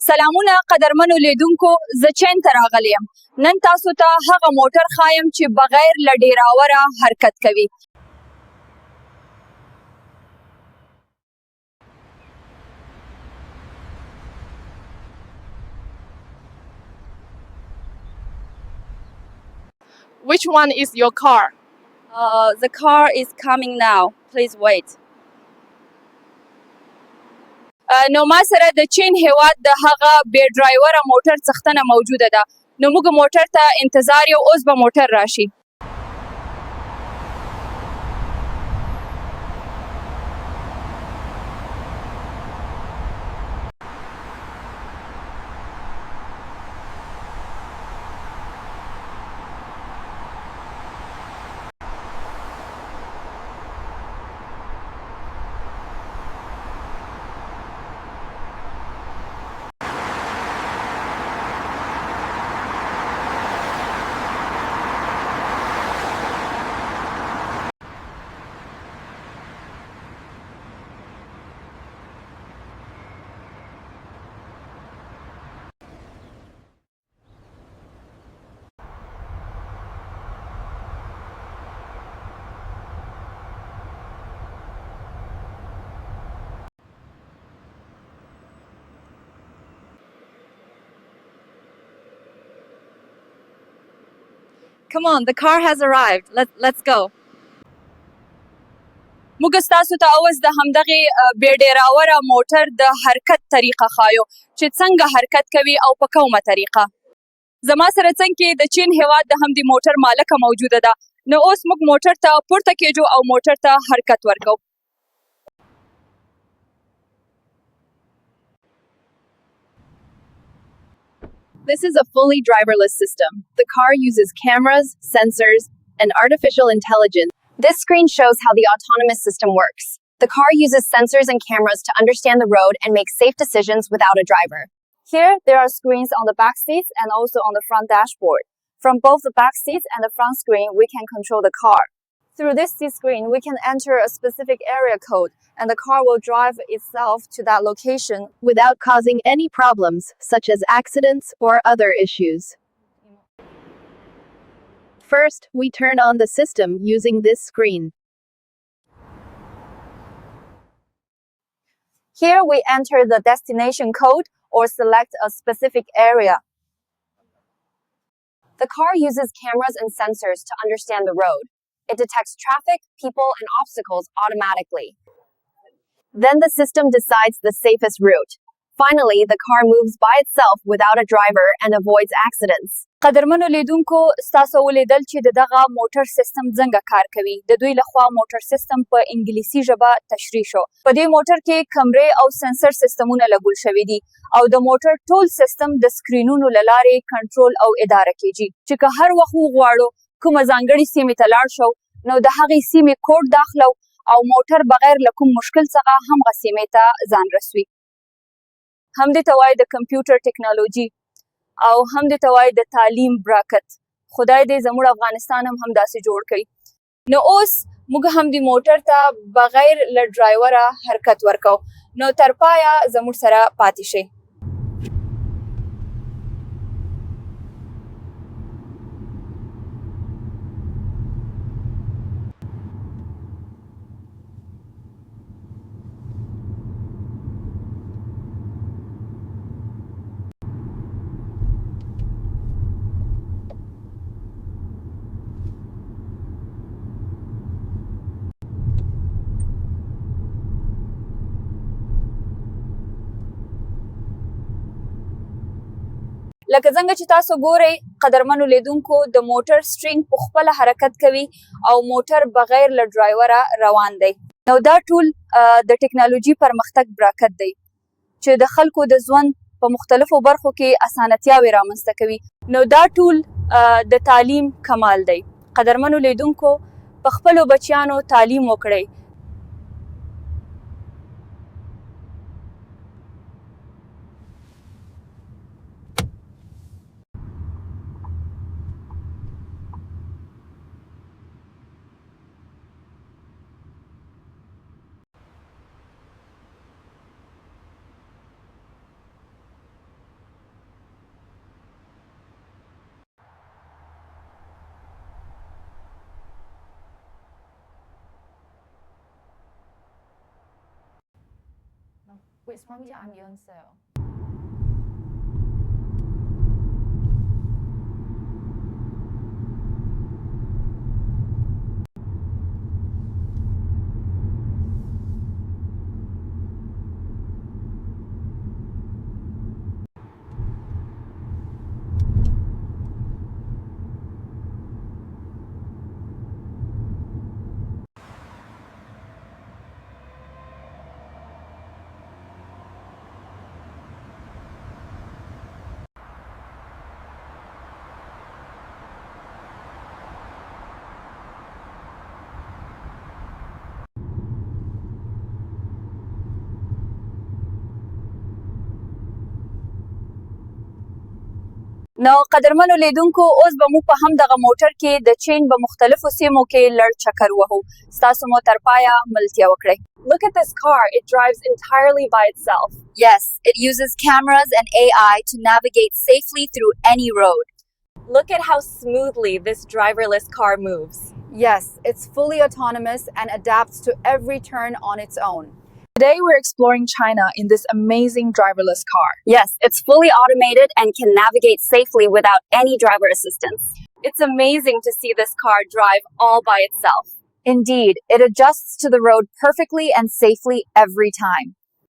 سلامونه قدرمنو لیدونکو، زه چین ته راغلی یم. نن تاسو ته هغه موټر ښایم چې بغیر له ډیراوره حرکت کوي. Which one is your car? The car is coming now. Please wait. نو ما سره د چین هیواد د هغه بې ډرایوره موټر څښتنه موجوده ده. نو موږ موټر ته انتظار یو، اوس به موټر راشي. Come on, the car has arrived. Let's go. موږ ستاسو ته اوس د همدغې بې ډیراوره موټر د حرکت طریقه ښایو چې څنګه حرکت کوي او په کومه طریقه. زما سره څنګ کې د چین هیواد د همدې موټر مالکه موجوده ده. نو اوس موږ موټر ته پورته کېږو او موټر ته حرکت ورکوو. This is a fully driverless system. The car uses cameras, sensors, and artificial intelligence. This screen shows how the autonomous system works. The car uses sensors and cameras to understand the road and make safe decisions without a driver. Here, there are screens on the back seats and also on the front dashboard. From both the back seats and the front screen, we can control the car. Through this seat screen, we can enter a specific area code, and the car will drive itself to that location without causing any problems, such as accidents or other issues. First, we turn on the system using this screen. Here, we enter the destination code or select a specific area. The car uses cameras and sensors to understand the road. It detects traffic, people, and obstacles automatically. Then the system decides the safest route. Finally, the car moves by itself without a driver and avoids accidents. قدرمنو لیدونکو، ستاسو ولیدل چې دغه موټر سیستم څنګه کار کوي. د دوی لخوا موټر سیستم په انګلیسي ژبه تشریح شو. په دې موټر کې کمرې او سنسر سیستمونه لګول شوي دي او د موټر ټول سیستم د سکرینونو له لارې کنټرول او اداره کیږي چې که هر وخت وغواړو کومه ځانګړې سیمې ته لاړ شو، نو د هغې سیمې کوډ داخلو او موټر بغیر له کوم مشکل څخه همغه سیمې ته ځان رسوي. همدې ته وایي د کمپیوټر ټیکنالوژي او همدې ته وایي د تعلیم براکت. خدای دې زموږ افغانستان هم همداسې جوړ کړي. نو اوس موږ همدې موټر ته بغیر له ډرایوره حرکت ورکوو. نو تر پایه زموږ سره پاتې شئ. لکه څنګه چې تاسو ګورئ قدرمنو لیدونکو، د موټر سټرینګ په خپله حرکت کوي او موټر بغیر له ډرایوره روان دی. نو دا ټول د ټیکنالوژي پرمختګ براکت دی چې د خلکو د ژوند په مختلفو برخو کې اسانتیاوې رامنځته کوي. نو دا ټول د تعلیم کمال دی. قدرمنو لیدونکو، په خپلو بچیانو تعلیم وکړئ. نو قدرمنو لیدونکو اوس به مو په هم دغه موټر کې د چین په مختلفو سیمو کې لړ چکر وهو. ستاسو مو تر پایه ملتیا وکړئ. Look at this car. It drives entirely by itself. Yes, it uses cameras and AI to navigate safely through any road. Look at how smoothly this driverless car moves. Yes, it's fully autonomous and adapts to every turn on its own. Today we're exploring China in this amazing driverless car. Yes, it's fully automated and can navigate safely without any driver assistance. It's amazing to see this car drive all by itself. Indeed, it adjusts to the road perfectly and safely every time.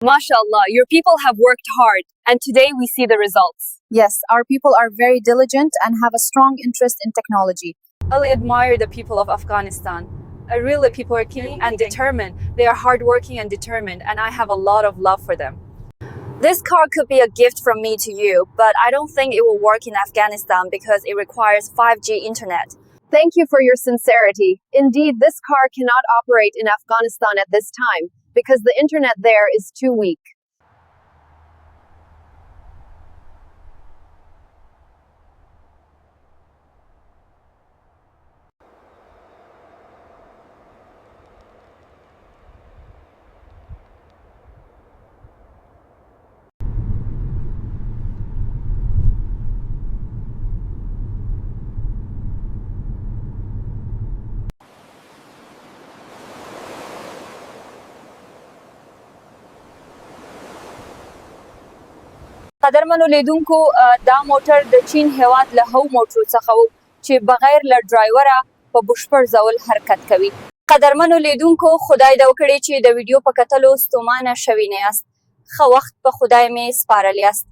MashaAllah, your people have worked hard, and today we see the results. Yes, our people are very diligent and have a strong interest in technology. I admire the people of Afghanistan. Really, people are keen and determined. They are hardworking and determined, and I have a lot of love for them. This car could be a gift from me to you, but I don't think it will work in Afghanistan because it requires 5G internet. Thank you for your sincerity. Indeed, this car cannot operate in Afghanistan at this time because the internet there is too weak. قدرمنو لیدونکو دا موټر د چین هیواد له هغو موټرو څخه و چې بغیر له ډرایوره په بشپړ ډول حرکت کوي. قدرمنو لیدونکو خدای دې وکړي چې د ویډیو په کتلو ستومانه شوي نه یاست. ښه وخت په خدای مې سپارلی یاست.